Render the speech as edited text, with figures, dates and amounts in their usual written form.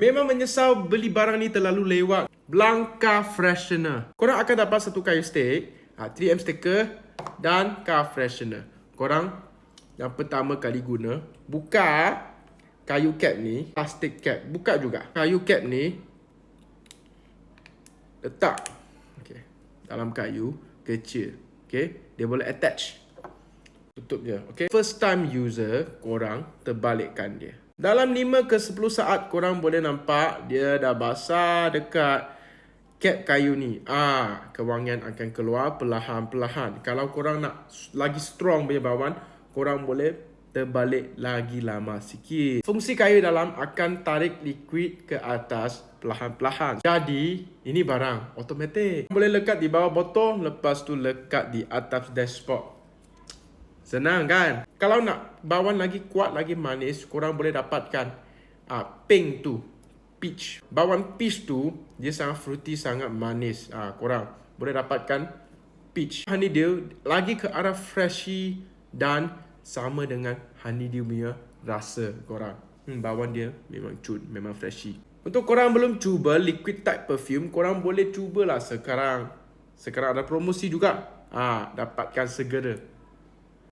Memang menyesal beli barang ni terlalu lewat. Blanca Freshener. Korang akan dapat satu kayu stick, 3M sticker dan car freshener. Korang yang pertama kali guna, buka kayu cap ni, plastic cap, buka juga. Kayu cap ni letak dalam kayu kecil. Dia boleh attach. Tutup je. First time user, korang terbalikkan dia. Dalam 5 ke 10 saat korang boleh nampak dia dah basah dekat cap kayu ni. Kewangian akan keluar perlahan-perlahan. Kalau korang nak lagi strong punya bawang, korang boleh terbalik lagi lama sikit. Fungsi kayu dalam akan tarik liquid ke atas perlahan-perlahan. Jadi, ini barang automatik. Boleh lekat di bawah botol, lepas tu lekat di atas dashboard. Senang kan? Kalau nak bawang lagi kuat, lagi manis, korang boleh dapatkan pink tu, peach. Bawang peach tu, dia sangat fruity, sangat manis. Korang boleh dapatkan peach. Honeydew lagi ke arah freshy dan sama dengan honeydew punya rasa korang. Bawang dia memang cun, memang freshy. Untuk korang belum cuba liquid type perfume, korang boleh cubalah sekarang. Sekarang ada promosi juga. Dapatkan segera.